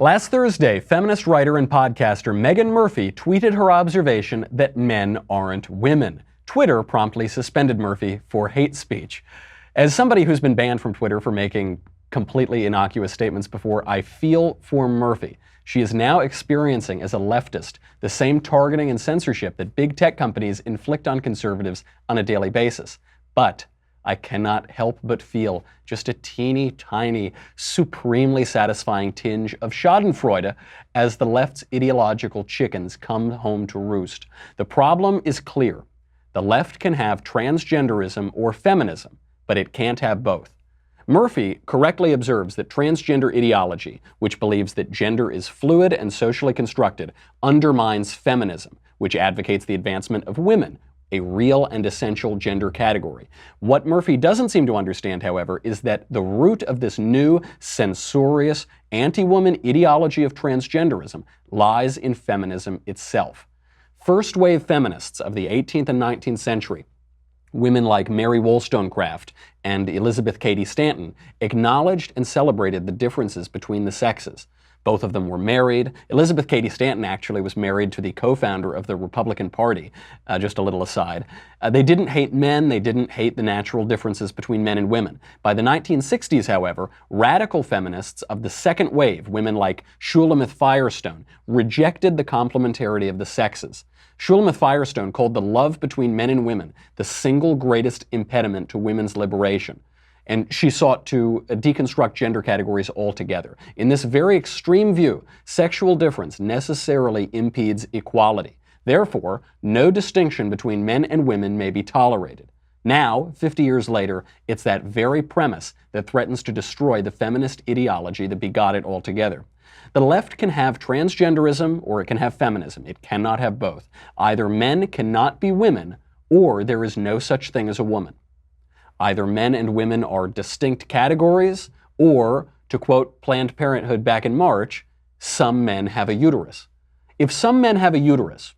Last Thursday, feminist writer and podcaster Meghan Murphy tweeted her observation that men aren't women. Twitter promptly suspended Murphy for hate speech. As somebody who's been banned from Twitter for making completely innocuous statements before, I feel for Murphy. She is now experiencing, as a leftist, the same targeting and censorship that big tech companies inflict on conservatives on a daily basis. But I cannot help but feel just a teeny tiny, supremely satisfying tinge of schadenfreude as the left's ideological chickens come home to roost. The problem is clear. The left can have transgenderism or feminism, but it can't have both. Murphy correctly observes that transgender ideology, which believes that gender is fluid and socially constructed, undermines feminism, which advocates the advancement of women, a real and essential gender category. What Murphy doesn't seem to understand, however, is that the root of this new, censorious, anti-woman ideology of transgenderism lies in feminism itself. First-wave feminists of the 18th and 19th century, women like Mary Wollstonecraft and Elizabeth Cady Stanton, acknowledged and celebrated the differences between the sexes. Both of them were married. Elizabeth Cady Stanton actually was married to the co-founder of the Republican Party, just a little aside. They didn't hate men, they didn't hate the natural differences between men and women. By the 1960s, however, radical feminists of the second wave, women like Shulamith Firestone, rejected the complementarity of the sexes. Shulamith Firestone called the love between men and women the single greatest impediment to women's liberation. And she sought to deconstruct gender categories altogether. In this very extreme view, sexual difference necessarily impedes equality. Therefore, no distinction between men and women may be tolerated. Now, 50 years later, it's that very premise that threatens to destroy the feminist ideology that begot it altogether. The left can have transgenderism or it can have feminism. It cannot have both. Either men cannot be women or there is no such thing as a woman. Either men and women are distinct categories, or, to quote Planned Parenthood back in March, some men have a uterus. If some men have a uterus,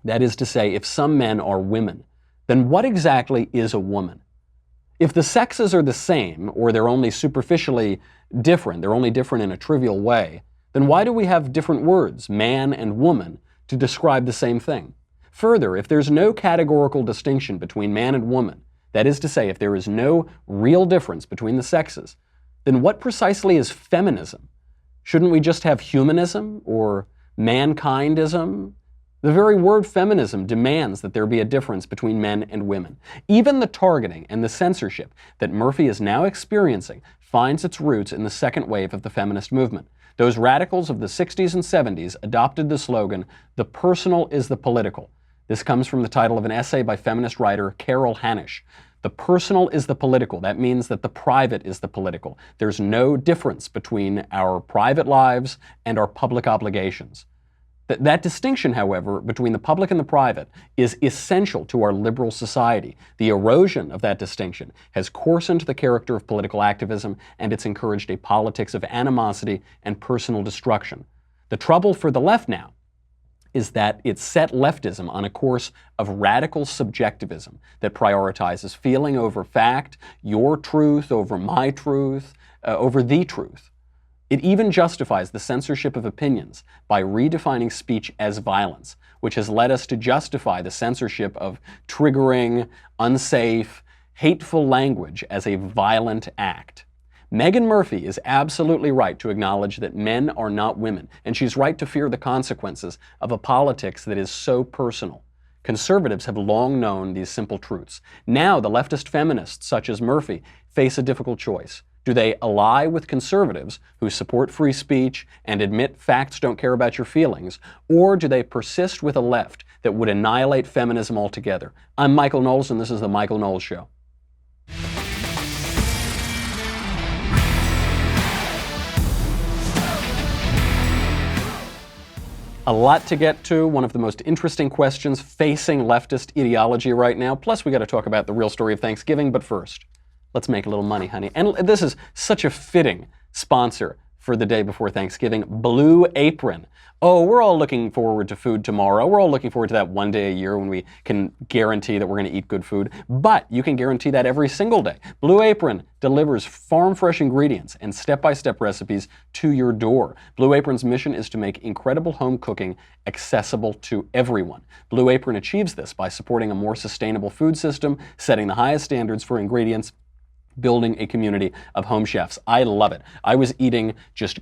that is to say, if some men are women, then what exactly is a woman? If the sexes are the same, or they're only superficially different, they're only different in a trivial way, then why do we have different words, man and woman, to describe the same thing? Further, if there's no categorical distinction between man and woman, that is to say, if there is no real difference between the sexes, then what precisely is feminism? Shouldn't we just have humanism or mankindism? The very word feminism demands that there be a difference between men and women. Even the targeting and the censorship that Murphy is now experiencing finds its roots in the second wave of the feminist movement. Those radicals of the 60s and 70s adopted the slogan, "The personal is the political." This comes from the title of an essay by feminist writer Carol Hanisch. The personal is the political. That means that the private is the political. There's no difference between our private lives and our public obligations. That distinction, however, between the public and the private is essential to our liberal society. The erosion of that distinction has coarsened the character of political activism, and it's encouraged a politics of animosity and personal destruction. The trouble for the left now is that it set leftism on a course of radical subjectivism that prioritizes feeling over fact, your truth over my truth, over the truth. It even justifies the censorship of opinions by redefining speech as violence, which has led us to justify the censorship of triggering, unsafe, hateful language as a violent act. Meghan Murphy is absolutely right to acknowledge that men are not women, and she's right to fear the consequences of a politics that is so personal. Conservatives have long known these simple truths. Now the leftist feminists, such as Murphy, face a difficult choice. Do they ally with conservatives who support free speech and admit facts don't care about your feelings, or do they persist with a left that would annihilate feminism altogether? I'm Michael Knowles, and this is The Michael Knowles Show. A lot to get to, one of the most interesting questions facing leftist ideology right now. Plus, we got to talk about the real story of Thanksgiving, but first, let's make a little money, honey. And this is such a fitting sponsor for the day before Thanksgiving. Blue Apron. Oh, we're all looking forward to food tomorrow. We're all looking forward to that one day a year when we can guarantee that we're going to eat good food. But you can guarantee that every single day. Blue Apron delivers farm-fresh ingredients and step-by-step recipes to your door. Blue Apron's mission is to make incredible home cooking accessible to everyone. Blue Apron achieves this by supporting a more sustainable food system, setting the highest standards for ingredients, building a community of home chefs. I love it. I was eating just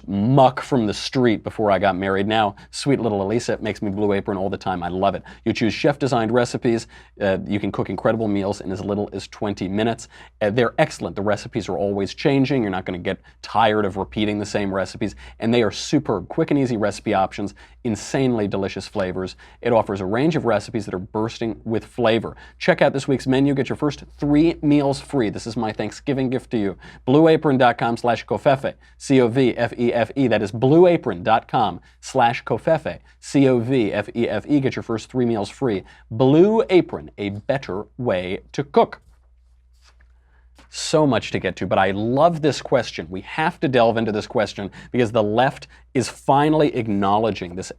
muck from the street before I got married. Now, sweet little Elisa makes me Blue Apron all the time. I love it. You choose chef-designed recipes. You can cook incredible meals in as little as 20 minutes. They're excellent. The recipes are always changing. You're not going to get tired of repeating the same recipes. And they are superb. Quick and easy recipe options, insanely delicious flavors. It offers a range of recipes that are bursting with flavor. Check out this week's menu. Get your first 3 meals free. This is my Thanksgiving gift to you. BlueApron.com/Covfefe. C-O-V-F-E-F-E. That is blueapron.com/Covfefe. C-O-V-F-E-F-E. Get your first 3 meals free. Blue Apron, a better way to cook. So much to get to, but I love this question. We have to delve into this question because the left is finally acknowledging this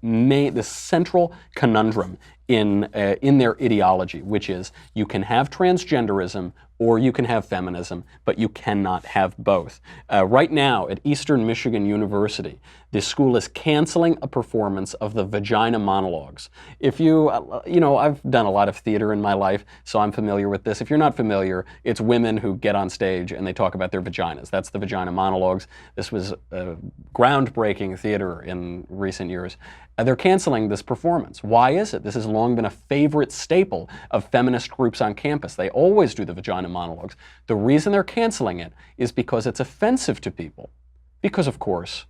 central conundrum in their ideology, which is you can have transgenderism or you can have feminism, but you cannot have both. Right now at Eastern Michigan University, this school is canceling a performance of the Vagina Monologues. If I've done a lot of theater in my life, so I'm familiar with this. If you're not familiar, it's women who get on stage and they talk about their vaginas. That's the Vagina Monologues. This was groundbreaking theater in recent years. They're canceling this performance. Why is it? This has long been a favorite staple of feminist groups on campus. They always do the Vagina Monologues. The reason they're canceling it is because it's offensive to people. Because, of course,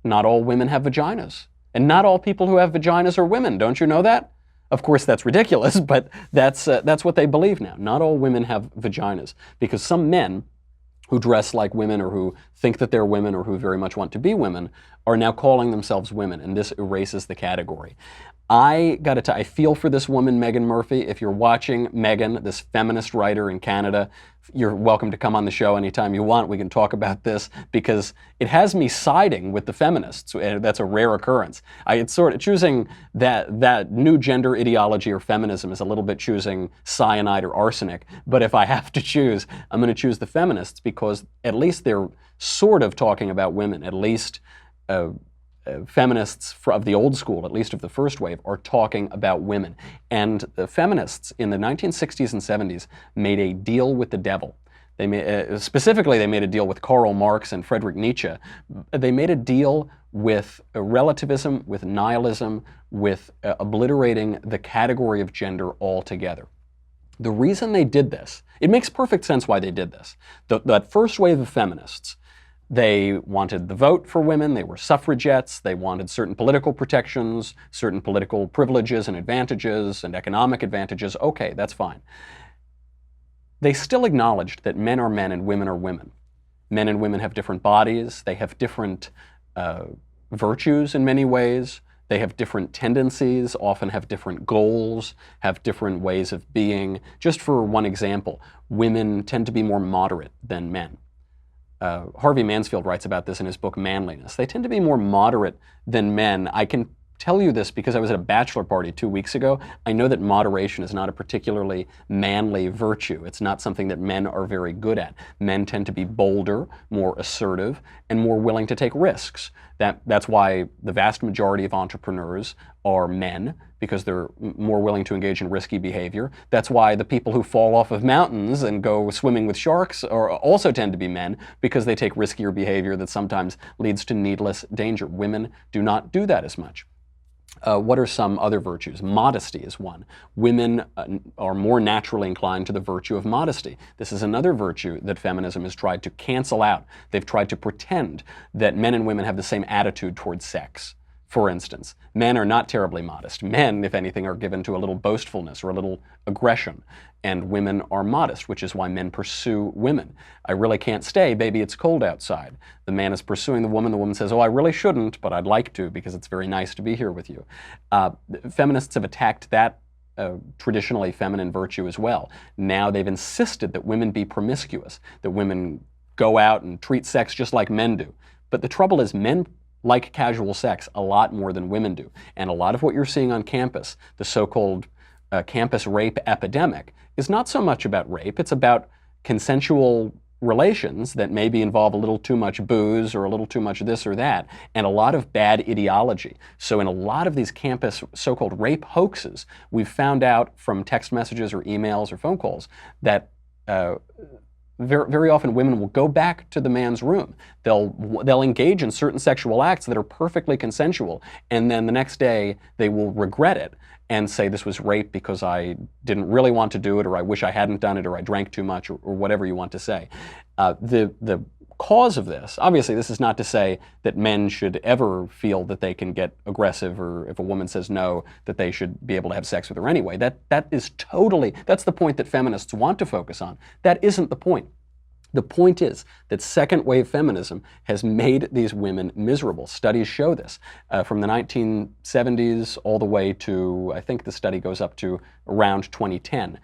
not all women have vaginas. And not all people who have vaginas are women. Don't you know that? Of course, that's ridiculous, but that's what they believe now. Not all women have vaginas. Because some men who dress like women or who think that they're women or who very much want to be women are now calling themselves women, and this erases the category. I feel for this woman, Meghan Murphy. If you're watching, Meghan, this feminist writer in Canada, you're welcome to come on the show anytime you want. We can talk about this because it has me siding with the feminists. That's a rare occurrence. It's sort of choosing that new gender ideology or feminism is a little bit choosing cyanide or arsenic. But if I have to choose, I'm going to choose the feminists because at least they're sort of talking about women. At least feminists of the old school, at least of the first wave, are talking about women. And the feminists in the 1960s and 70s made a deal with the devil. Specifically, they made a deal with Karl Marx and Friedrich Nietzsche. They made a deal with relativism, with nihilism, with obliterating the category of gender altogether. The reason they did this, it makes perfect sense why they did this. That first wave of feminists, they wanted the vote for women, they were suffragettes, they wanted certain political protections, certain political privileges and advantages and economic advantages. Okay, that's fine. They still acknowledged that men are men and women are women. Men and women have different bodies, they have different virtues in many ways, they have different tendencies, often have different goals, have different ways of being. Just for one example, women tend to be more moderate than men. Harvey Mansfield writes about this in his book Manliness. They tend to be more moderate than men. I can tell you this because I was at a bachelor party 2 weeks ago. I know that moderation is not a particularly manly virtue. It's not something that men are very good at. Men tend to be bolder, more assertive, and more willing to take risks. That's why the vast majority of entrepreneurs are men, because they're more willing to engage in risky behavior. That's why the people who fall off of mountains and go swimming with sharks also tend to be men, because they take riskier behavior that sometimes leads to needless danger. Women do not do that as much. What are some other virtues? Modesty is one. Women are more naturally inclined to the virtue of modesty. This is another virtue that feminism has tried to cancel out. They've tried to pretend that men and women have the same attitude towards sex. For instance, men are not terribly modest. Men, if anything, are given to a little boastfulness or a little aggression, and women are modest, which is why men pursue women. I really can't stay, baby, it's cold outside. The man is pursuing the woman says, oh, I really shouldn't, but I'd like to because it's very nice to be here with you. Feminists have attacked that traditionally feminine virtue as well. Now they've insisted that women be promiscuous, that women go out and treat sex just like men do. But the trouble is men like casual sex a lot more than women do. And a lot of what you're seeing on campus, the so-called campus rape epidemic, is not so much about rape. It's about consensual relations that maybe involve a little too much booze or a little too much this or that, and a lot of bad ideology. So in a lot of these campus so-called rape hoaxes, we've found out from text messages or emails or phone calls that very often women will go back to the man's room. They'll engage in certain sexual acts that are perfectly consensual, and then the next day they will regret it and say this was rape because I didn't really want to do it, or I wish I hadn't done it, or I drank too much, or whatever you want to say. The cause of this, obviously this is not to say that men should ever feel that they can get aggressive, or if a woman says no, that they should be able to have sex with her anyway. That's the point that feminists want to focus on. That isn't the point. The point is that second wave feminism has made these women miserable. Studies show this. From the 1970s all the way to, I think the study goes up to around 2010,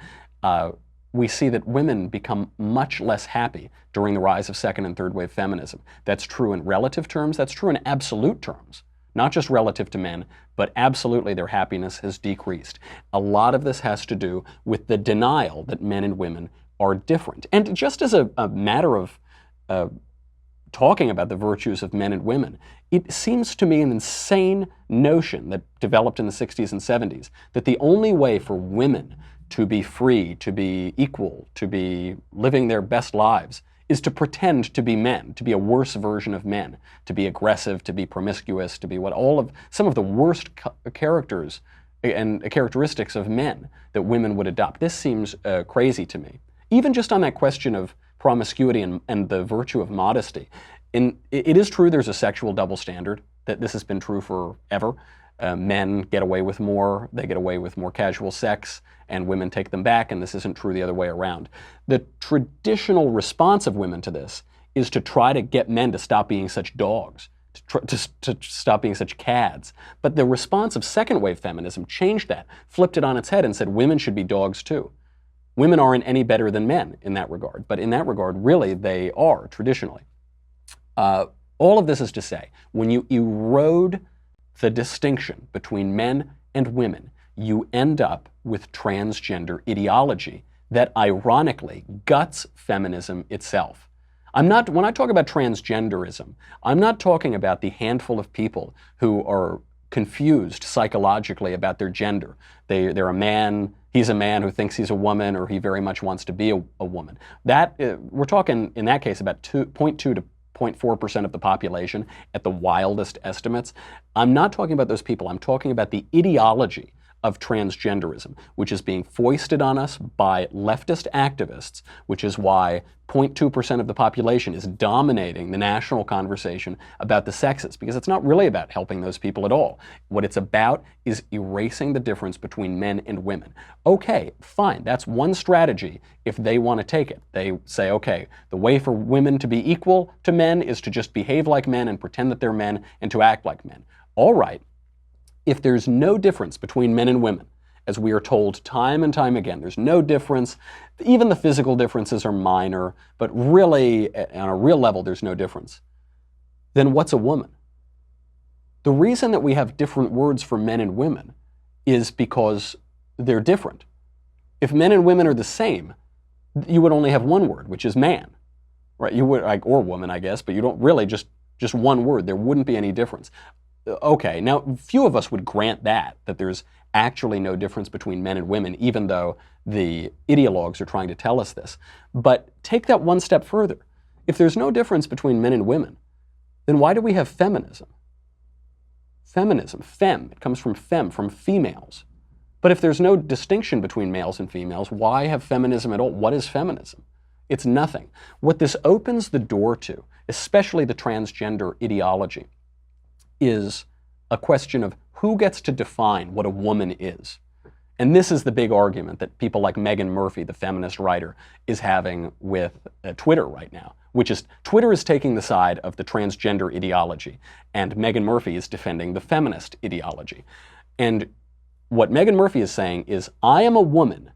we see that women become much less happy during the rise of second and third wave feminism. That's true in relative terms, that's true in absolute terms. Not just relative to men, but absolutely their happiness has decreased. A lot of this has to do with the denial that men and women are different. And just as a matter of talking about the virtues of men and women, it seems to me an insane notion that developed in the 60s and 70s that the only way for women to be free, to be equal, to be living their best lives is to pretend to be men, to be a worse version of men, to be aggressive, to be promiscuous, to be some of the worst characters and characteristics of men that women would adopt. This seems crazy to me. Even just on that question of promiscuity and the virtue of modesty, it is true there's a sexual double standard, that this has been true forever. Men get away with more, they get away with more casual sex, and women take them back, and this isn't true the other way around. The traditional response of women to this is to try to get men to stop being such dogs, to stop being such cads. But the response of second wave feminism changed that, flipped it on its head and said women should be dogs too. Women aren't any better than men in that regard, but in that regard, really, they are, traditionally. All of this is to say, when you erode the distinction between men and women, you end up with transgender ideology that ironically guts feminism itself. When I talk about transgenderism, I'm not talking about the handful of people who are confused psychologically about their gender. They're a man, he's a man who thinks he's a woman, or he very much wants to be a woman. We're talking, in that case, about 0.2 to 0.4% of the population at the wildest estimates. I'm not talking about those people. I'm talking about the ideology of transgenderism, which is being foisted on us by leftist activists, which is why 0.2% of the population is dominating the national conversation about the sexes, because it's not really about helping those people at all. What it's about is erasing the difference between men and women. Okay, fine, that's one strategy if they want to take it. They say, okay, the way for women to be equal to men is to just behave like men and pretend that they're men and to act like men. All right. If there's no difference between men and women, as we are told time and time again, there's no difference, even the physical differences are minor, but really, on a real level, there's no difference, then what's a woman? The reason that we have different words for men and women is because they're different. If men and women are the same, you would only have one word, which is man, right? You would, or woman, I guess, but you don't really just one word. There wouldn't be any difference. Okay, now few of us would grant that there's actually no difference between men and women, even though the ideologues are trying to tell us this. But take that one step further. If there's no difference between men and women, then why do we have feminism? Feminism, fem, it comes from fem, from females. But if there's no distinction between males and females, why have feminism at all? What is feminism? It's nothing. What this opens the door to, especially the transgender ideology, is a question of who gets to define what a woman is. And this is the big argument that people like Meghan Murphy, the feminist writer, is having with Twitter right now, which is Twitter is taking the side of the transgender ideology, and Meghan Murphy is defending the feminist ideology. And what Meghan Murphy is saying is, I am a woman.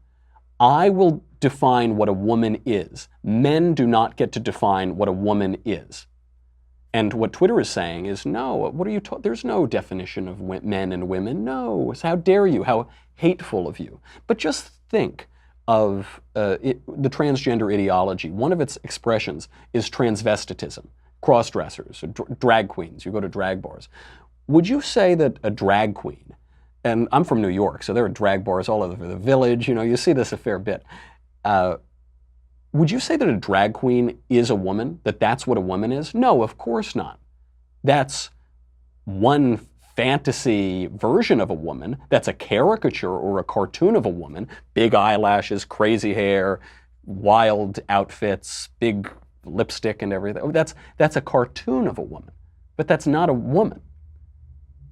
I will define what a woman is. Men do not get to define what a woman is. And what Twitter is saying is, no, what are you talking? There's no definition of men and women. No, how dare you? How hateful of you. But just think of the transgender ideology. One of its expressions is transvestitism, cross-dressers, drag queens. You go to drag bars. Would you say that a drag queen, and I'm from New York, so there are drag bars all over the village, you see this a fair bit. Would you say that a drag queen is a woman, that that's what a woman is? No, of course not. That's one fantasy version of a woman. That's a caricature or a cartoon of a woman. Big eyelashes, crazy hair, wild outfits, big lipstick and everything. That's a cartoon of a woman, but that's not a woman.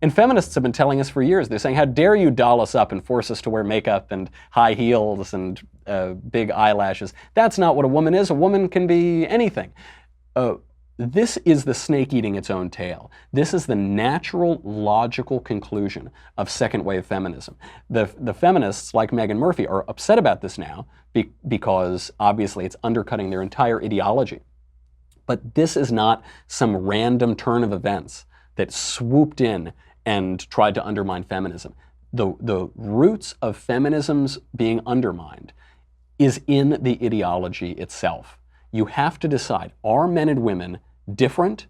And feminists have been telling us for years, they're saying, how dare you doll us up and force us to wear makeup and high heels and big eyelashes. That's not what a woman is. A woman can be anything. This is the snake eating its own tail. This is the natural, logical conclusion of second wave feminism. The feminists, like Meghan Murphy, are upset about this now because obviously it's undercutting their entire ideology. But this is not some random turn of events that swooped in and tried to undermine feminism. The roots of feminism's being undermined is in the ideology itself. You have to decide, are men and women different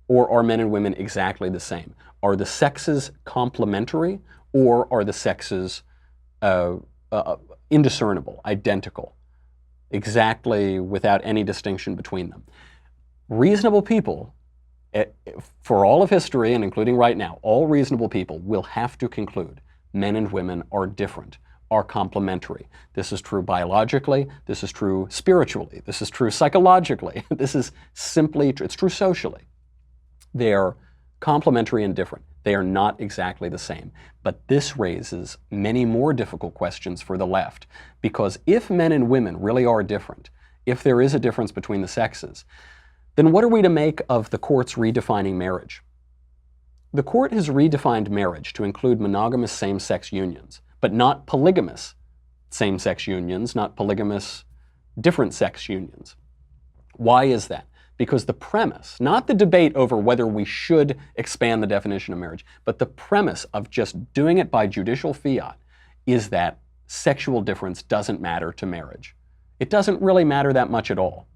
or are men and women exactly the same? Are the sexes complementary or are the sexes indiscernible, identical, exactly without any distinction between them? Reasonable people, for all of history, and including right now, all reasonable people will have to conclude men and women are different, are complementary. This is true biologically, this is true spiritually, this is true psychologically, this is simply true, it's true socially. They are complementary and different. They are not exactly the same. But this raises many more difficult questions for the left, because if men and women really are different, if there is a difference between the sexes, then what are we to make of the court's redefining marriage? The court has redefined marriage to include monogamous same-sex unions, but not polygamous same-sex unions, not polygamous different-sex unions. Why is that? Because the premise, not the debate over whether we should expand the definition of marriage, but the premise of just doing it by judicial fiat is that sexual difference doesn't matter to marriage. It doesn't really matter that much at all.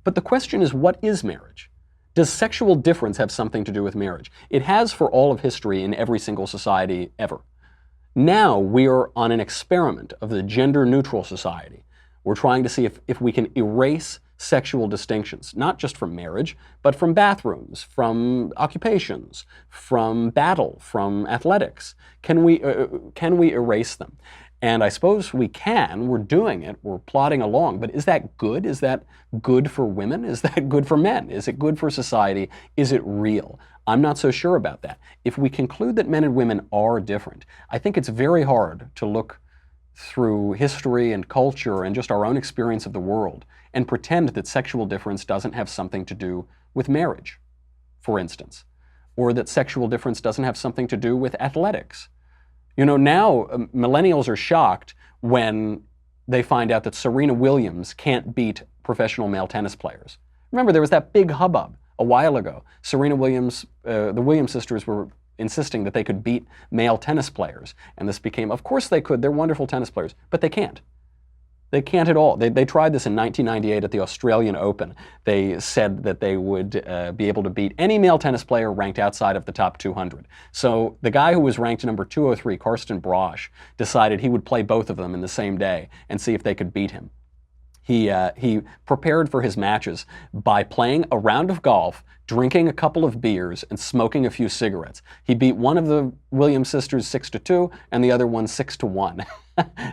But the question is, what is marriage? Does sexual difference have something to do with marriage? It has for all of history in every single society ever. Now we are on an experiment of the gender-neutral society. We're trying to see if we can erase sexual distinctions, not just from marriage, but from bathrooms, from occupations, from battle, from athletics. Can we erase them? And I suppose we can. We're doing it. We're plodding along. But is that good? Is that good for women? Is that good for men? Is it good for society? Is it real? I'm not so sure about that. If we conclude that men and women are different, I think it's very hard to look through history and culture and just our own experience of the world and pretend that sexual difference doesn't have something to do with marriage, for instance, or that sexual difference doesn't have something to do with athletics. Now millennials are shocked when they find out that Serena Williams can't beat professional male tennis players. Remember, there was that big hubbub a while ago. Serena Williams, the Williams sisters were insisting that they could beat male tennis players. And this became, of course they could, they're wonderful tennis players, but they can't. They can't at all. They tried this in 1998 at the Australian Open. They said that they would be able to beat any male tennis player ranked outside of the top 200. So the guy who was ranked number 203, Karsten Brosch, decided he would play both of them in the same day and see if they could beat him. He prepared for his matches by playing a round of golf, drinking a couple of beers, and smoking a few cigarettes. He beat one of the Williams sisters 6-2 and the other one 6-1.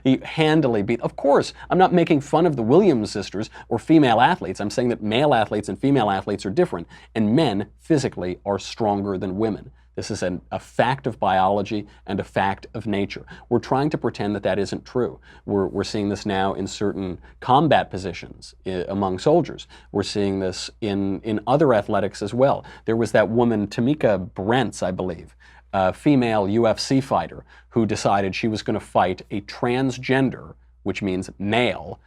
He handily beat. Of course, I'm not making fun of the Williams sisters or female athletes. I'm saying that male athletes and female athletes are different, and men physically are stronger than women. This is a fact of biology and a fact of nature. We're trying to pretend that that isn't true. We're seeing this now in certain combat positions among soldiers. We're seeing this in other athletics as well. There was that woman, Tamika Brents, I believe, a female UFC fighter, who decided she was going to fight a transgender, which means male,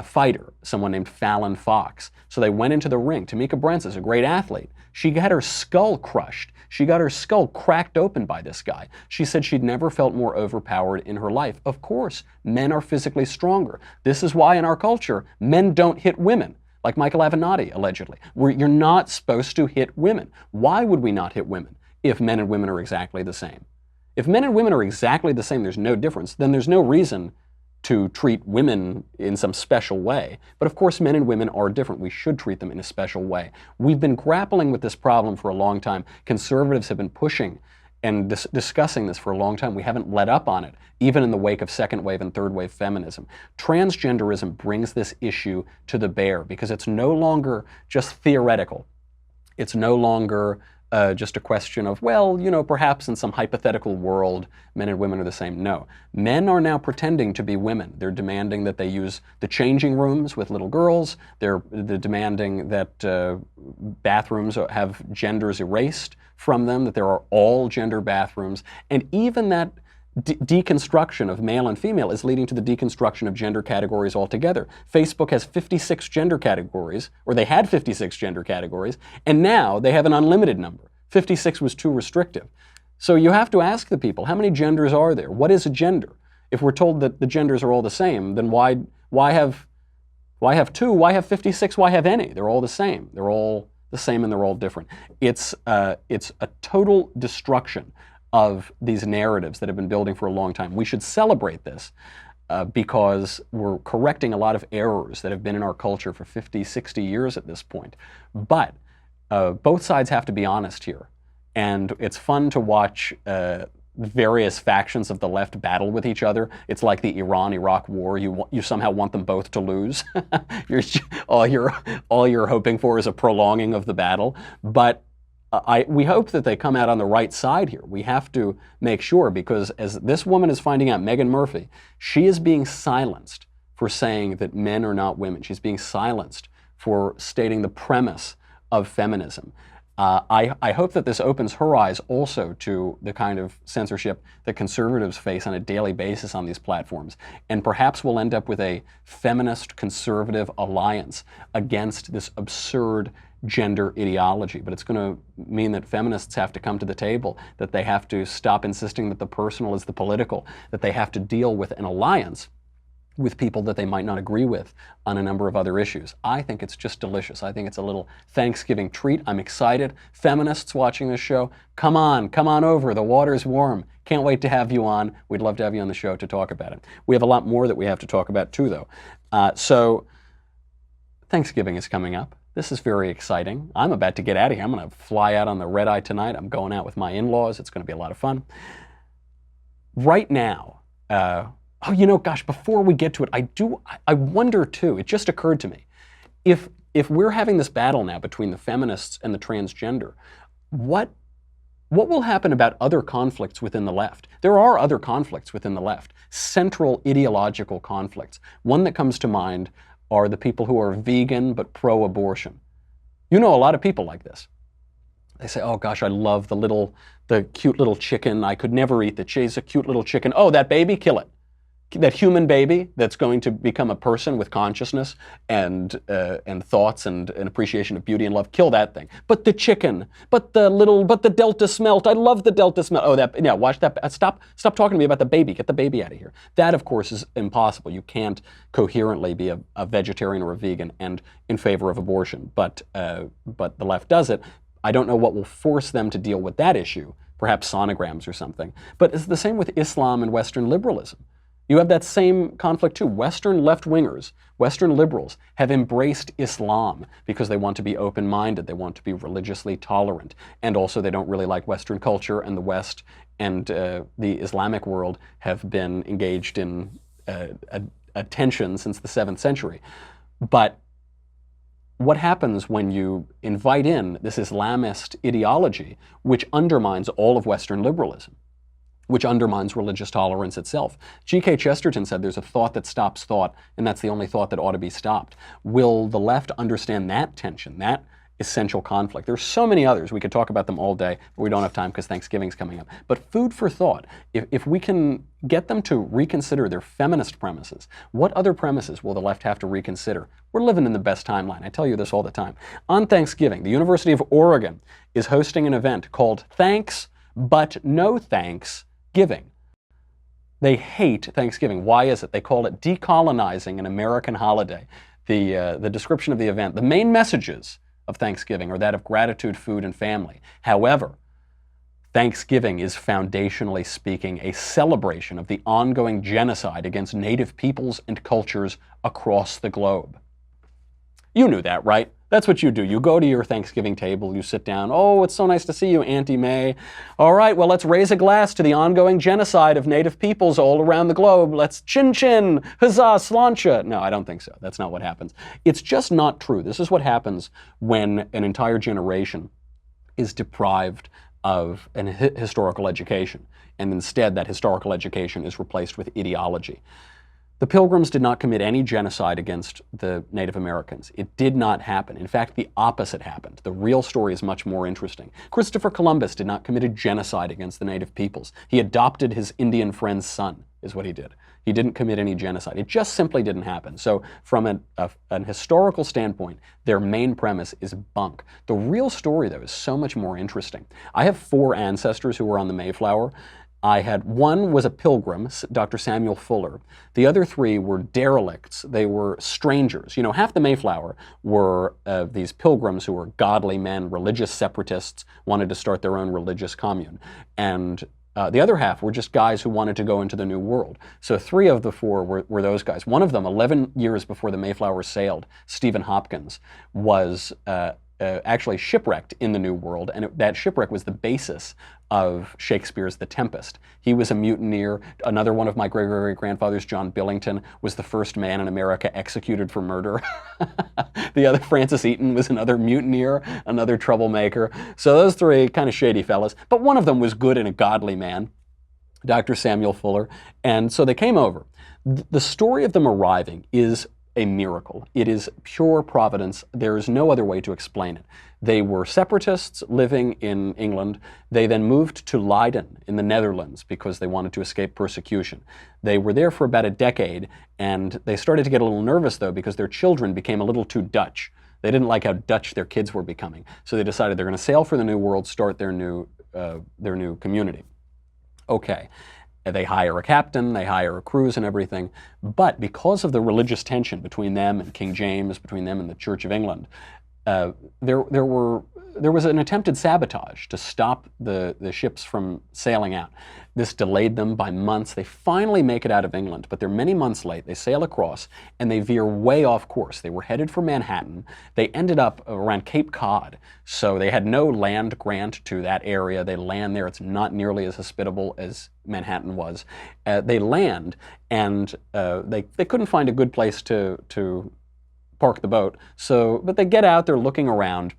fighter, someone named Fallon Fox. So they went into the ring. Tamika Brents is a great athlete. She had her skull crushed. She got her skull cracked open by this guy. She said she'd never felt more overpowered in her life. Of course, men are physically stronger. This is why in our culture, men don't hit women, like Michael Avenatti, allegedly. You're not supposed to hit women. Why would we not hit women if men and women are exactly the same? If men and women are exactly the same, there's no difference, then there's no reason to treat women in some special way. But of course, men and women are different. We should treat them in a special way. We've been grappling with this problem for a long time. Conservatives have been pushing and discussing this for a long time. We haven't let up on it, even in the wake of second wave and third wave feminism. Transgenderism brings this issue to the bear because it's no longer just theoretical. It's no longer just a question of, well, perhaps in some hypothetical world, men and women are the same. No. Men are now pretending to be women. They're demanding that they use the changing rooms with little girls. They're demanding that bathrooms have genders erased from them, that there are all gender bathrooms. And even that deconstruction of male and female is leading to the deconstruction of gender categories altogether. Facebook has 56 gender categories, or they had 56 gender categories, and now they have an unlimited number. 56 was too restrictive. So you have to ask the people, how many genders are there? What is a gender? If we're told that the genders are all the same, then why have 2? Why have 56? Why have any? They're all the same. They're all the same and they're all different. It's a total destruction of these narratives that have been building for a long time. We should celebrate this because we're correcting a lot of errors that have been in our culture for 50, 60 years at this point. But both sides have to be honest here. And it's fun to watch various factions of the left battle with each other. It's like the Iran-Iraq war. You somehow want them both to lose. all you're hoping for is a prolonging of the battle. But we hope that they come out on the right side here. We have to make sure, because as this woman is finding out, Meghan Murphy, she is being silenced for saying that men are not women. She's being silenced for stating the premise of feminism. I hope that this opens her eyes also to the kind of censorship that conservatives face on a daily basis on these platforms. And perhaps we'll end up with a feminist conservative alliance against this absurd gender ideology. But it's going to mean that feminists have to come to the table, that they have to stop insisting that the personal is the political, that they have to deal with an alliance with people that they might not agree with on a number of other issues. I think it's just delicious. I think it's a little Thanksgiving treat. I'm excited. Feminists watching this show, come on over. The water's warm. Can't wait to have you on. We'd love to have you on the show to talk about it. We have a lot more that we have to talk about too, though. So Thanksgiving is coming up. This is very exciting. I'm about to get out of here. I'm going to fly out on the red eye tonight. I'm going out with my in-laws. It's going to be a lot of fun. Right now, gosh, before we get to it, I wonder too, it just occurred to me, if we're having this battle now between the feminists and the transgender, what will happen about other conflicts within the left? There are other conflicts within the left, central ideological conflicts. One that comes to mind are the people who are vegan but pro-abortion. You know a lot of people like this. They say, oh gosh, I love the cute little chicken. I could never eat the cheese, a cute little chicken. Oh, that baby, kill it. That human baby that's going to become a person with consciousness and thoughts and an appreciation of beauty and love, kill that thing. But the chicken, but the Delta smelt. I love the Delta smelt. Oh, watch that. Stop talking to me about the baby. Get the baby out of here. That, of course, is impossible. You can't coherently be a vegetarian or a vegan and in favor of abortion. But the left does it. I don't know what will force them to deal with that issue. Perhaps sonograms or something. But it's the same with Islam and Western liberalism. You have that same conflict too. Western left-wingers, Western liberals have embraced Islam because they want to be open-minded, they want to be religiously tolerant, and also they don't really like Western culture, and the West and the Islamic world have been engaged in a tension since the 7th century. But what happens when you invite in this Islamist ideology, which undermines all of Western liberalism, which undermines religious tolerance itself? G.K. Chesterton said there's a thought that stops thought, and that's the only thought that ought to be stopped. Will the left understand that tension, that essential conflict. There's so many others. We could talk about them all day, but we don't have time because Thanksgiving's coming up. But food for thought. If we can get them to reconsider their feminist premises, what other premises will the left have to reconsider? We're living in the best timeline. I tell you this all the time. On Thanksgiving, the University of Oregon is hosting an event called Thanks But No Thanks Giving. They hate Thanksgiving. Why is it? They call it decolonizing an American holiday. The description of the event, the main messages of Thanksgiving are that of gratitude, food, and family. However, Thanksgiving is foundationally speaking a celebration of the ongoing genocide against native peoples and cultures across the globe. You knew that, right? That's what you do. You go to your Thanksgiving table, you sit down. Oh, it's so nice to see you, Auntie May. All right, well, let's raise a glass to the ongoing genocide of native peoples all around the globe. Let's chin-chin, huzzah, sláinte. No, I don't think so. That's not what happens. It's just not true. This is what happens when an entire generation is deprived of an historical education, and instead that historical education is replaced with ideology. The Pilgrims did not commit any genocide against the Native Americans. It did not happen. In fact, the opposite happened. The real story is much more interesting. Christopher Columbus did not commit a genocide against the native peoples. He adopted his Indian friend's son, is what he did. He didn't commit any genocide. It just simply didn't happen. So from an historical standpoint, their main premise is bunk. The real story, though, is so much more interesting. I have 4 ancestors who were on the Mayflower. One was a pilgrim, Dr. Samuel Fuller. The other 3 were derelicts. They were strangers. You know, half the Mayflower were these pilgrims who were godly men, religious separatists, wanted to start their own religious commune. And the other half were just guys who wanted to go into the New World. So 3 of the 4 were those guys. One of them, 11 years before the Mayflower sailed, Stephen Hopkins, was actually shipwrecked in the New World, and that shipwreck was the basis of Shakespeare's The Tempest. He was a mutineer. Another one of my great-great-grandfathers, John Billington, was the first man in America executed for murder. The other, Francis Eaton, was another mutineer, another troublemaker. So those 3 kind of shady fellas, but one of them was good and a godly man, Dr. Samuel Fuller, and so they came over. The story of them arriving is a miracle. It is pure providence. There is no other way to explain it. They were separatists living in England. They then moved to Leiden in the Netherlands because they wanted to escape persecution. They were there for about a decade, and they started to get a little nervous, though, because their children became a little too Dutch. They didn't like how Dutch their kids were becoming, so they decided they're going to sail for the New World, start their new community. Okay. They hire a captain, they hire a cruise and everything, but because of the religious tension between them and King James, between them and the Church of England, there was an attempted sabotage to stop the ships from sailing out. This delayed them by months. They finally make it out of England, but they're many months late. They sail across, and they veer way off course. They were headed for Manhattan. They ended up around Cape Cod, so they had no land grant to that area. They land there. It's not nearly as hospitable as Manhattan was. They land, and they couldn't find a good place to park the boat. But they get out. They're looking around.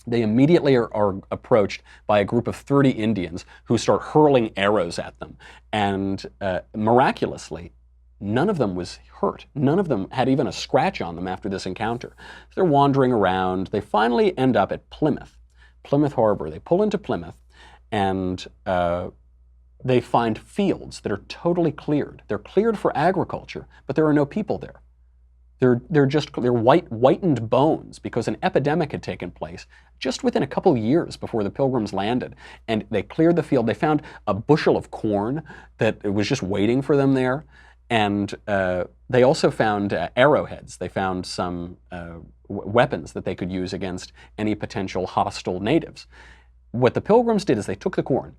They immediately are approached by a group of 30 Indians who start hurling arrows at them. And miraculously, none of them was hurt. None of them had even a scratch on them after this encounter. So they're wandering around. They finally end up at Plymouth Harbor. They pull into Plymouth, and they find fields that are totally cleared. They're cleared for agriculture, but there are no people there. They're whitened bones because an epidemic had taken place just within a couple years before the Pilgrims landed. And they cleared the field. They found a bushel of corn that was just waiting for them there. And they also found arrowheads. They found some weapons that they could use against any potential hostile natives. What the Pilgrims did is they took the corn.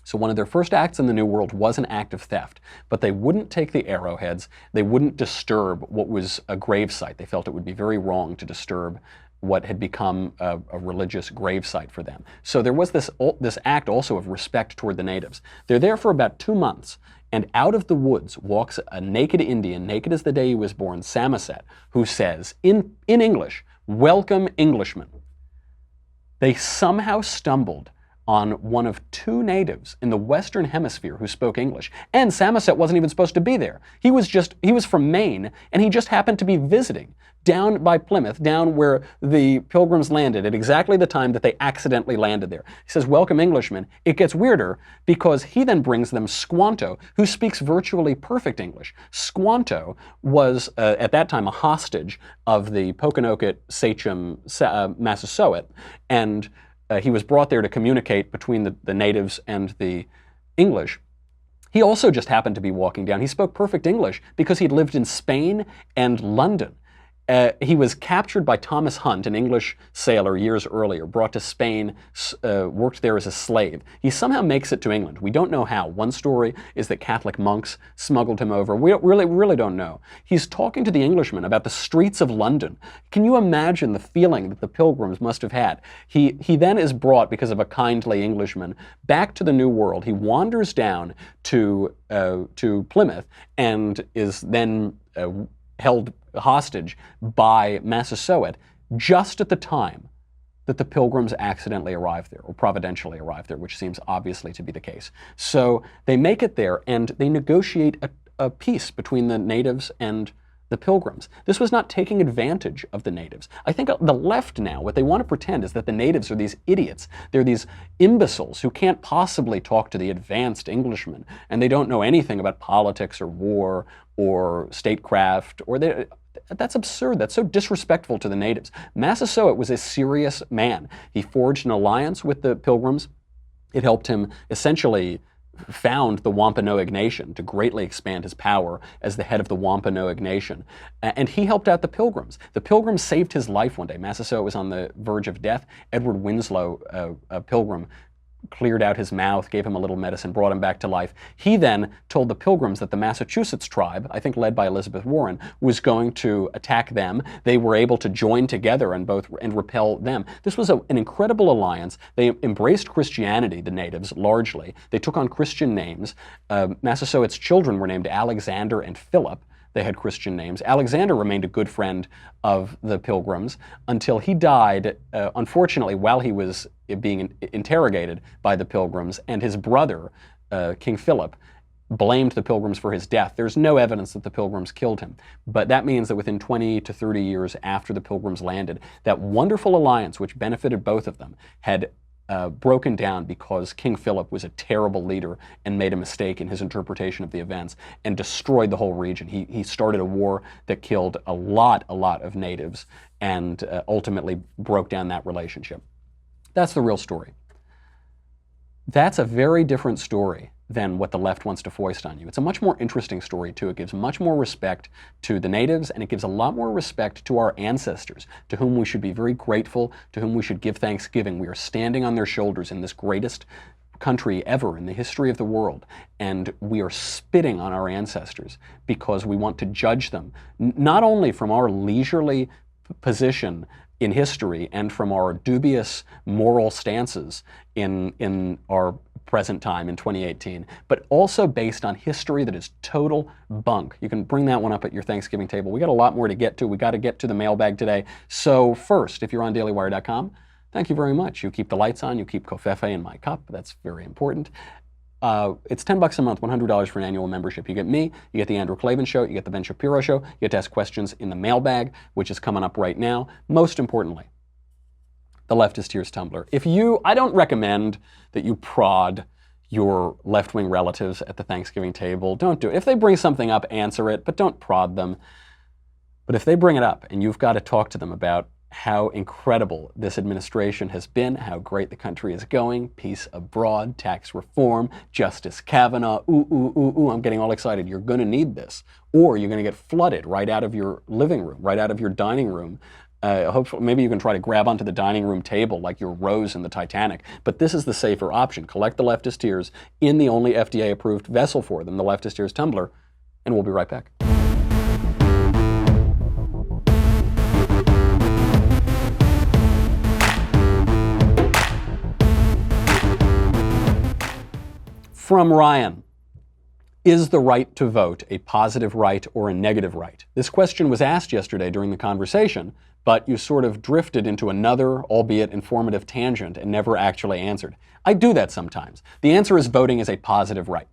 So one of their first acts in the New World was an act of theft, but they wouldn't take the arrowheads. They wouldn't disturb what was a grave site. They felt it would be very wrong to disturb what had become a religious grave site for them. So there was this act also of respect toward the natives. They're there for about 2 months, and out of the woods walks a naked Indian, naked as the day he was born, Samoset, who says, in English, "Welcome, Englishmen." They somehow stumbled on one of two natives in the Western Hemisphere who spoke English. And Samoset wasn't even supposed to be there. He was from Maine, and he just happened to be visiting down by Plymouth, down where the Pilgrims landed at exactly the time that they accidentally landed there. He says, "Welcome, Englishmen." It gets weirder because he then brings them Squanto, who speaks virtually perfect English. Squanto was, at that time, a hostage of the Pokanoket sachem Massasoit, and he was brought there to communicate between the natives and the English. He also just happened to be walking down. He spoke perfect English because he'd lived in Spain and London. He was captured by Thomas Hunt, an English sailor, years earlier, brought to Spain, worked there as a slave. He somehow makes it to England. We don't know how. One story is that Catholic monks smuggled him over. We really don't know. He's talking to the Englishmen about the streets of London. Can you imagine the feeling that the Pilgrims must have had? He then is brought, because of a kindly Englishman, back to the New World. He wanders down to Plymouth and is then held hostage by Massasoit just at the time that the Pilgrims accidentally arrived there, or providentially arrived there, which seems obviously to be the case. So they make it there and they negotiate a peace between the natives and the Pilgrims. This was not taking advantage of the natives. I think the left now, what they want to pretend is that the natives are these idiots. They're these imbeciles who can't possibly talk to the advanced Englishmen, and they don't know anything about politics or war or statecraft, that's absurd. That's so disrespectful to the natives. Massasoit was a serious man. He forged an alliance with the Pilgrims. It helped him essentially found the Wampanoag Nation to greatly expand his power as the head of the Wampanoag Nation. And he helped out the Pilgrims. The Pilgrims saved his life one day. Massasoit was on the verge of death. Edward Winslow, a Pilgrim, cleared out his mouth, gave him a little medicine, brought him back to life. He then told the Pilgrims that the Massachusetts tribe, I think led by Elizabeth Warren, was going to attack them. They were able to join together and repel them. This was an incredible alliance. They embraced Christianity, the natives, largely. They took on Christian names. Massasoit's children were named Alexander and Philip. They had Christian names. Alexander remained a good friend of the Pilgrims until he died, unfortunately, while he was being interrogated by the Pilgrims, and his brother, King Philip, blamed the Pilgrims for his death. There's no evidence that the Pilgrims killed him, but that means that within 20 to 30 years after the Pilgrims landed, that wonderful alliance, which benefited both of them, had broken down because King Philip was a terrible leader and made a mistake in his interpretation of the events and destroyed the whole region. He started a war that killed a lot of natives and ultimately broke down that relationship. That's the real story. That's a very different story than what the left wants to foist on you. It's a much more interesting story, too. It gives much more respect to the natives, and it gives a lot more respect to our ancestors, to whom we should be very grateful, to whom we should give thanksgiving. We are standing on their shoulders in this greatest country ever in the history of the world, and we are spitting on our ancestors because we want to judge them, not only from our leisurely position in history and from our dubious moral stances in our present time in 2018, but also based on history that is total bunk. You can bring that one up at your Thanksgiving table. We got a lot more to get to. We got to get to the mailbag today. So first, if you're on dailywire.com, thank you very much. You keep the lights on. You keep Covfefe in my cup. That's very important. It's $10 a month, $100 for an annual membership. You get me, you get the Andrew Klavan Show, you get the Ben Shapiro Show, you get to ask questions in the mailbag, which is coming up right now. Most importantly, the Leftist Tears Tumblr. I don't recommend that you prod your left-wing relatives at the Thanksgiving table. Don't do it. If they bring something up, answer it, but don't prod them. But if they bring it up and you've got to talk to them about how incredible this administration has been, how great the country is going, peace abroad, tax reform, Justice Kavanaugh, I'm getting all excited. You're going to need this. Or you're going to get flooded right out of your living room, right out of your dining room. Hopefully, maybe you can try to grab onto the dining room table like you're Rose in the Titanic. But this is the safer option. Collect the Leftist Tears in the only FDA-approved vessel for them, the Leftist Tears Tumbler, and we'll be right back. From Ryan. Is the right to vote a positive right or a negative right? This question was asked yesterday during the conversation but you sort of drifted into another, albeit informative tangent and never actually answered. I do that sometimes. The answer is voting is a positive right.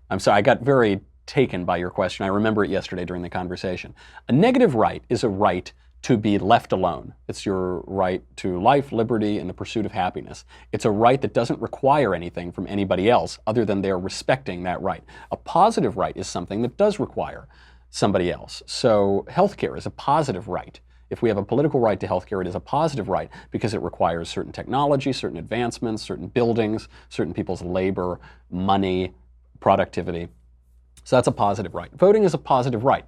I'm sorry, I got very taken by your question. I remember it yesterday during the conversation. A negative right is a right to be left alone. It's your right to life, liberty, and the pursuit of happiness. It's a right that doesn't require anything from anybody else other than they're respecting that right. A positive right is something that does require somebody else. So healthcare is a positive right. If we have a political right to healthcare, it is a positive right because it requires certain technology, certain advancements, certain buildings, certain people's labor, money, productivity. So that's a positive right. Voting is a positive right.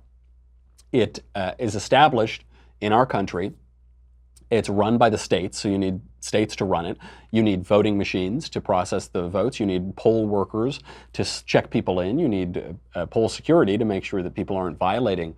It is established in our country. It's run by the states, so you need states to run it. You need voting machines to process the votes. You need poll workers to check people in. You need poll security to make sure that people aren't violating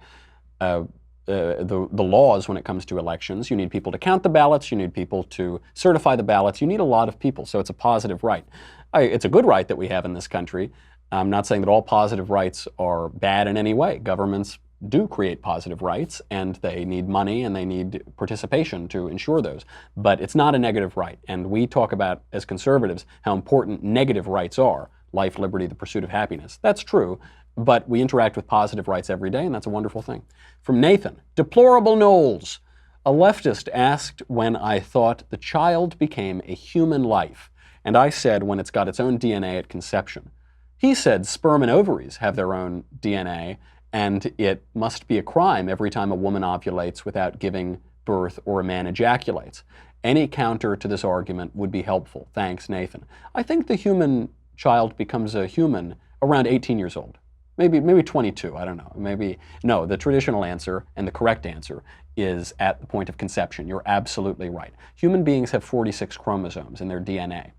the laws when it comes to elections. You need people to count the ballots. You need people to certify the ballots. You need a lot of people, so it's a positive right. It's a good right that we have in this country. I'm not saying that all positive rights are bad in any way. Governments do create positive rights, and they need money and they need participation to ensure those. But it's not a negative right. And we talk about, as conservatives, how important negative rights are. Life, liberty, the pursuit of happiness. That's true, but we interact with positive rights every day, and that's a wonderful thing. From Nathan, deplorable Knowles. A leftist asked when I thought the child became a human life, and I said when it's got its own DNA at conception. He said sperm and ovaries have their own DNA, and it must be a crime every time a woman ovulates without giving birth or a man ejaculates. Any counter to this argument would be helpful. Thanks, Nathan. I think the human child becomes a human around 18 years old. Maybe 22, I don't know. Maybe, no, the traditional answer and the correct answer is at the point of conception. You're absolutely right. Human beings have 46 chromosomes in their DNA.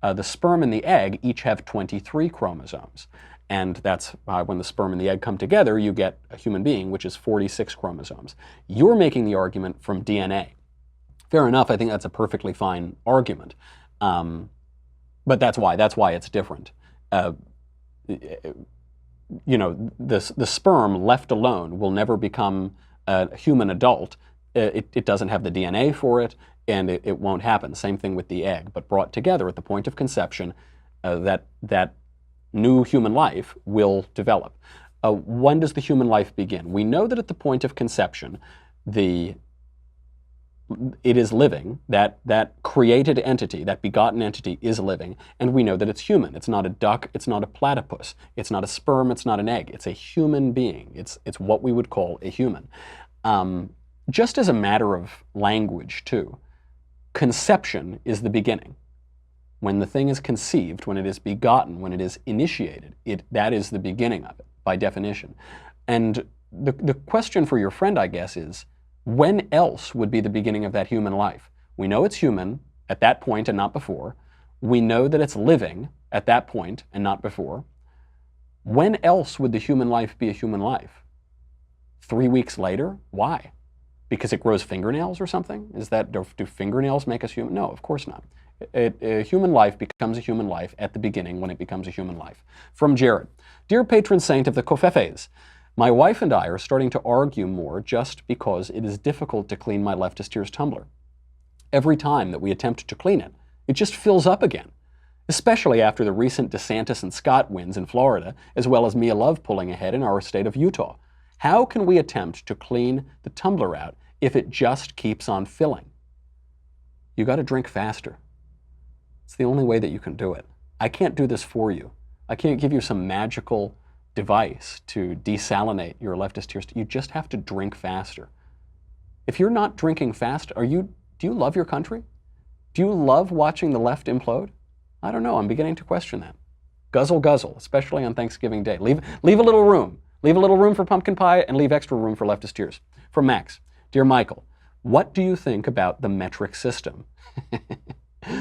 The sperm and the egg each have 23 chromosomes. And that's when the sperm and the egg come together, you get a human being, which is 46 chromosomes. You're making the argument from DNA. Fair enough, I think that's a perfectly fine argument. But that's why it's different. You know, the sperm left alone will never become a human adult. It doesn't have the DNA for it, and it won't happen. Same thing with the egg, but brought together at the point of conception, that new human life will develop. When does the human life begin? We know that at the point of conception, it is living, that created entity, that begotten entity is living, and we know that it's human. It's not a duck, it's not a platypus, it's not a sperm, it's not an egg. It's a human being. It's what we would call a human. Just as a matter of language, too, conception is the beginning. When the thing is conceived, when it is begotten, when it is initiated, that is the beginning of it, by definition. And the question for your friend, I guess, is, when else would be the beginning of that human life? We know it's human at that point and not before. We know that it's living at that point and not before. When else would the human life be a human life? 3 weeks later? Why? Because it grows fingernails or something? Do fingernails make us human? No, of course not. A human life becomes a human life at the beginning when it becomes a human life. From Jared, dear patron saint of the Covfeffes, my wife and I are starting to argue more just because it is difficult to clean my leftist tears tumbler. Every time that we attempt to clean it, it just fills up again, especially after the recent DeSantis and Scott wins in Florida, as well as Mia Love pulling ahead in our state of Utah. How can we attempt to clean the tumbler out if it just keeps on filling? You got to drink faster. It's the only way that you can do it. I can't do this for you. I can't give you some magical device to desalinate your leftist tears. You just have to drink faster. If you're not drinking fast, do you love your country? Do you love watching the left implode? I don't know. I'm beginning to question that. Guzzle, guzzle, especially on Thanksgiving Day. Leave a little room. Leave a little room for pumpkin pie and leave extra room for leftist tears. From Max, dear Michael, what do you think about the metric system?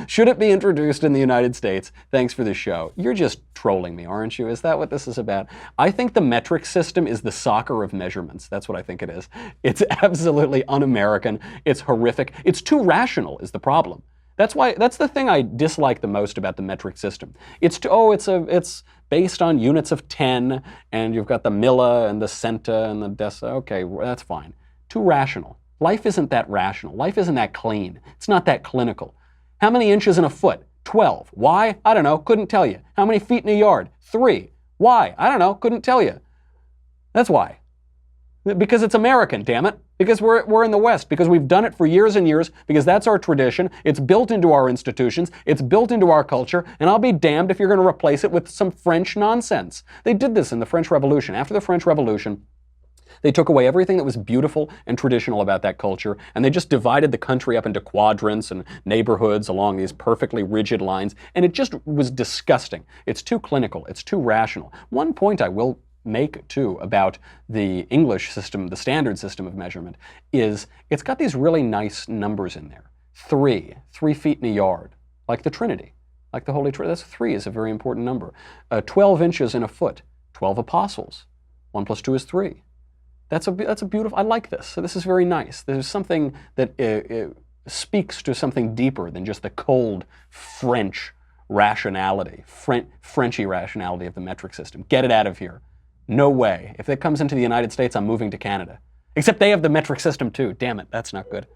Should it be introduced in the United States? Thanks for the show. You're just trolling me, aren't you? Is that what this is about? I think the metric system is the soccer of measurements. That's what I think it is. It's absolutely un-American. It's horrific. It's too rational is the problem. That's the thing I dislike the most about the metric system. It's based on units of 10, and you've got the milli and the centa and the deci. Okay, that's fine. Too rational. Life isn't that rational. Life isn't that clean. It's not that clinical. How many inches in a foot? 12. Why? I don't know. Couldn't tell you. How many feet in a yard? 3. Why? I don't know. Couldn't tell you. That's why. Because it's American, damn it. Because we're in the West. Because we've done it for years and years. Because that's our tradition. It's built into our institutions. It's built into our culture. And I'll be damned if you're going to replace it with some French nonsense. They did this in the French Revolution. After the French Revolution, they took away everything that was beautiful and traditional about that culture, and they just divided the country up into quadrants and neighborhoods along these perfectly rigid lines, and it just was disgusting. It's too clinical. It's too rational. One point I will make, too, about the English system, the standard system of measurement, is it's got these really nice numbers in there. 3 feet in a yard, like the Trinity, like the Holy Trinity. That's 3 is a very important number. 12 inches in a foot, 12 apostles. 1 plus 2 is 3. That's a beautiful, I like this. So this is very nice. There's something that speaks to something deeper than just the cold French rationality, Frenchy rationality of the metric system. Get it out of here. No way. If it comes into the United States, I'm moving to Canada. Except they have the metric system too. Damn it, that's not good.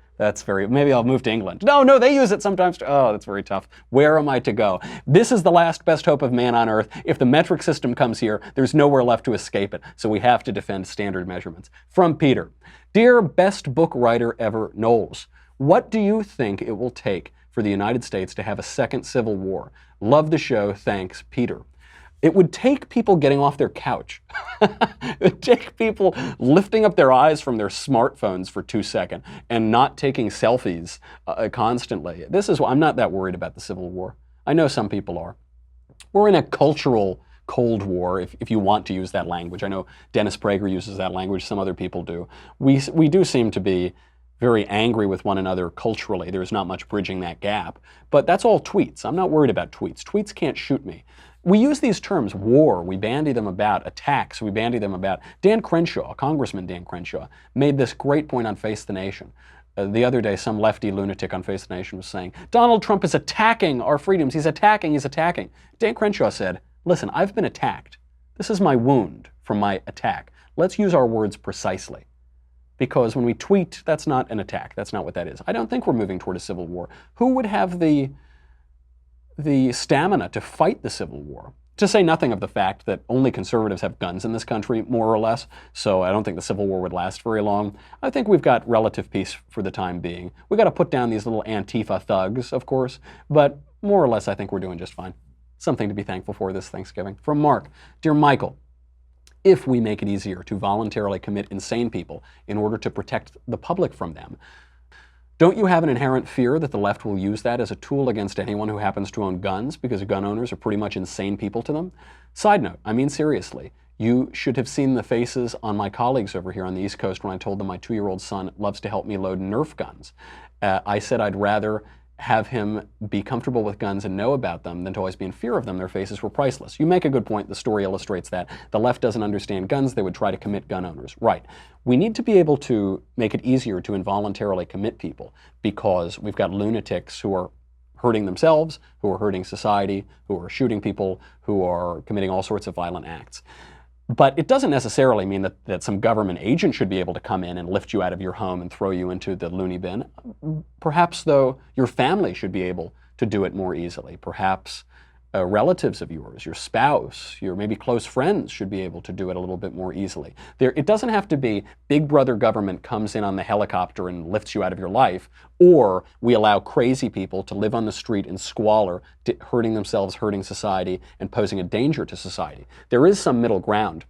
Maybe I'll move to England. No, they use it sometimes too. Oh, that's very tough. Where am I to go? This is the last best hope of man on earth. If the metric system comes here, there's nowhere left to escape it. So we have to defend standard measurements. From Peter. Dear best book writer ever, Knowles, what do you think it will take for the United States to have a second civil war? Love the show. Thanks, Peter. It would take people getting off their couch. It would take people lifting up their eyes from their smartphones for 2 seconds and not taking selfies constantly. This is why I'm not that worried about the Civil War. I know some people are. We're in a cultural Cold War, if you want to use that language. I know Dennis Prager uses that language. Some other people do. We do seem to be very angry with one another culturally. There's not much bridging that gap. But that's all tweets. I'm not worried about tweets. Tweets can't shoot me. We use these terms, war, we bandy them about, attacks, we bandy them about. Dan Crenshaw, Congressman Dan Crenshaw, made this great point on Face the Nation. The other day, some lefty lunatic on Face the Nation was saying, Donald Trump is attacking our freedoms, he's attacking. Dan Crenshaw said, listen, I've been attacked. This is my wound from my attack. Let's use our words precisely. Because when we tweet, that's not an attack. That's not what that is. I don't think we're moving toward a civil war. Who would have the stamina to fight the Civil War? To say nothing of the fact that only conservatives have guns in this country, more or less, so I don't think the Civil War would last very long. I think we've got relative peace for the time being. We've got to put down these little Antifa thugs, of course, but more or less I think we're doing just fine. Something to be thankful for this Thanksgiving. From Mark, Dear Michael, if we make it easier to voluntarily commit insane people in order to protect the public from them, don't you have an inherent fear that the left will use that as a tool against anyone who happens to own guns, because gun owners are pretty much insane people to them? Side note, I mean seriously, you should have seen the faces on my colleagues over here on the East Coast when I told them my 2-year-old son loves to help me load Nerf guns. I said I'd rather have him be comfortable with guns and know about them than to always be in fear of them. Their faces were priceless. You make a good point. The story illustrates that. The left doesn't understand guns. They would try to commit gun owners. Right. We need to be able to make it easier to involuntarily commit people, because we've got lunatics who are hurting themselves, who are hurting society, who are shooting people, who are committing all sorts of violent acts. But it doesn't necessarily mean that some government agent should be able to come in and lift you out of your home and throw you into the loony bin. Perhaps, though, your family should be able to do it more easily. Perhaps relatives of yours, your spouse, your maybe close friends should be able to do it a little bit more easily. It doesn't have to be Big Brother government comes in on the helicopter and lifts you out of your life, or we allow crazy people to live on the street in squalor, hurting themselves, hurting society, and posing a danger to society. There is some middle ground.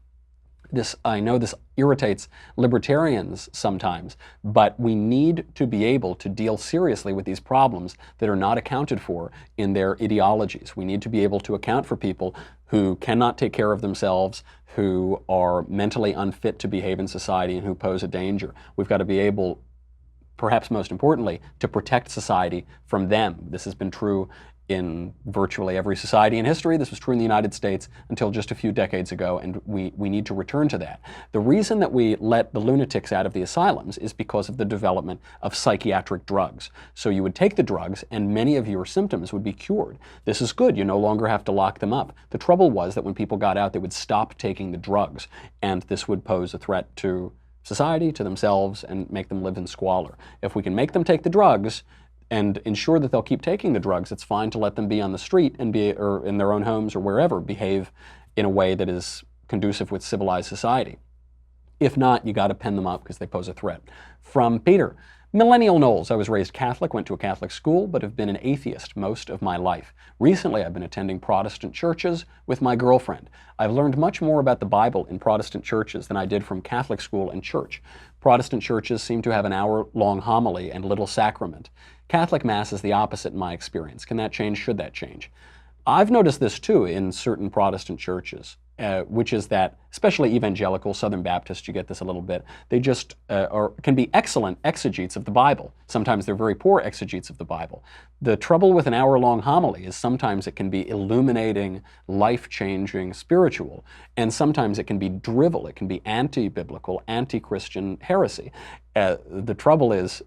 I know this irritates libertarians sometimes, but we need to be able to deal seriously with these problems that are not accounted for in their ideologies. We need to be able to account for people who cannot take care of themselves, who are mentally unfit to behave in society, and who pose a danger. We've got to be able, perhaps most importantly, to protect society from them. This has been true in virtually every society in history. This was true in the United States until just a few decades ago, and we need to return to that. The reason that we let the lunatics out of the asylums is because of the development of psychiatric drugs. So you would take the drugs and many of your symptoms would be cured. This is good. You no longer have to lock them up. The trouble was that when people got out, they would stop taking the drugs, and this would pose a threat to society, to themselves, and make them live in squalor. If we can make them take the drugs and ensure that they'll keep taking the drugs, it's fine to let them be on the street and or in their own homes or wherever, behave in a way that is conducive with civilized society. If not, you got to pen them up because they pose a threat. From Peter, Millennial Knowles. I was raised Catholic, went to a Catholic school, but have been an atheist most of my life. Recently, I've been attending Protestant churches with my girlfriend. I've learned much more about the Bible in Protestant churches than I did from Catholic school and church. Protestant churches seem to have an hour-long homily and little sacrament. Catholic Mass is the opposite in my experience. Can that change? Should that change? I've noticed this too in certain Protestant churches, which is that, especially evangelical, Southern Baptist, you get this a little bit, they just can be excellent exegetes of the Bible. Sometimes they're very poor exegetes of the Bible. The trouble with an hour-long homily is sometimes it can be illuminating, life-changing, spiritual, and sometimes it can be drivel, it can be anti-biblical, anti-Christian heresy. The trouble is,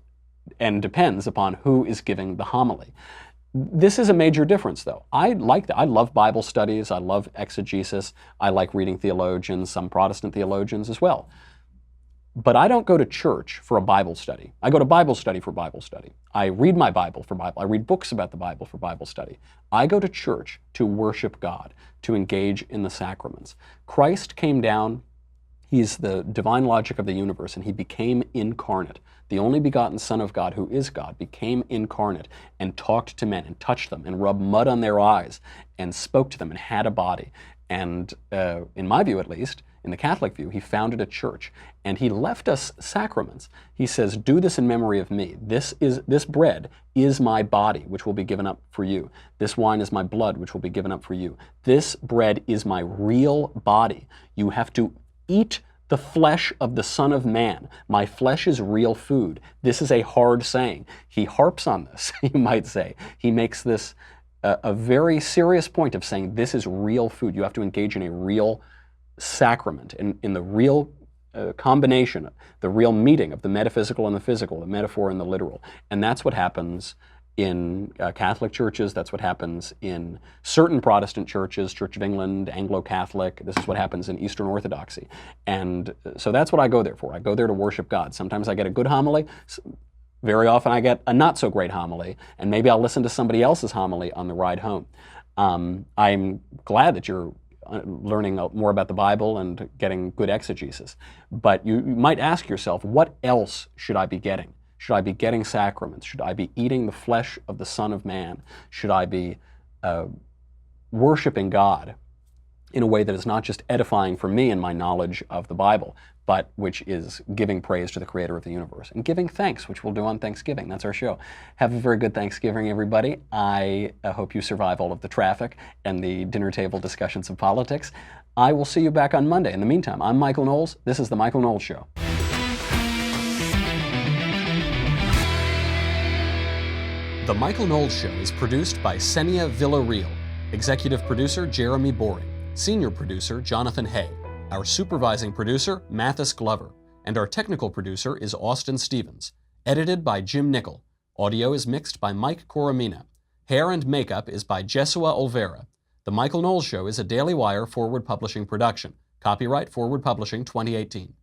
and depends upon who is giving the homily. This is a major difference, though. I like that. I love Bible studies. I love exegesis. I like reading theologians, some Protestant theologians as well. But I don't go to church for a Bible study. I go to Bible study for Bible study. I read my Bible for Bible. I read books about the Bible for Bible study. I go to church to worship God, to engage in the sacraments. Christ came down. He's the divine logic of the universe, and he became incarnate. The only begotten Son of God, who is God, became incarnate and talked to men and touched them and rubbed mud on their eyes and spoke to them and had a body. And in my view, at least, in the Catholic view, he founded a church and he left us sacraments. He says, do this in memory of me. This bread is my body, which will be given up for you. This wine is my blood, which will be given up for you. This bread is my real body. You have to eat the flesh of the Son of Man. My flesh is real food. This is a hard saying. He harps on this, you might say. He makes this a very serious point of saying this is real food. You have to engage in a real sacrament, in the real combination, the real meeting of the metaphysical and the physical, the metaphor and the literal. And that's what happens in Catholic churches. That's what happens in certain Protestant churches, Church of England, Anglo-Catholic. This is what happens in Eastern Orthodoxy. And so that's what I go there for. I go there to worship God. Sometimes I get a good homily. Very often I get a not so great homily, and maybe I'll listen to somebody else's homily on the ride home. I'm glad that you're learning more about the Bible and getting good exegesis. But you might ask yourself, what else should I be getting? Should I be getting sacraments? Should I be eating the flesh of the Son of Man? Should I be worshiping God in a way that is not just edifying for me and my knowledge of the Bible, but which is giving praise to the Creator of the universe and giving thanks, which we'll do on Thanksgiving. That's our show. Have a very good Thanksgiving, everybody. I hope you survive all of the traffic and the dinner table discussions of politics. I will see you back on Monday. In the meantime, I'm Michael Knowles. This is The Michael Knowles Show. The Michael Knowles Show is produced by Senia Villarreal, executive producer Jeremy Boring, senior producer Jonathan Hay, our supervising producer Mathis Glover, and our technical producer is Austin Stevens, edited by Jim Nickel. Audio is mixed by Mike Coromina. Hair and makeup is by Jesua Olvera. The Michael Knowles Show is a Daily Wire Forward Publishing production. Copyright Forward Publishing 2018.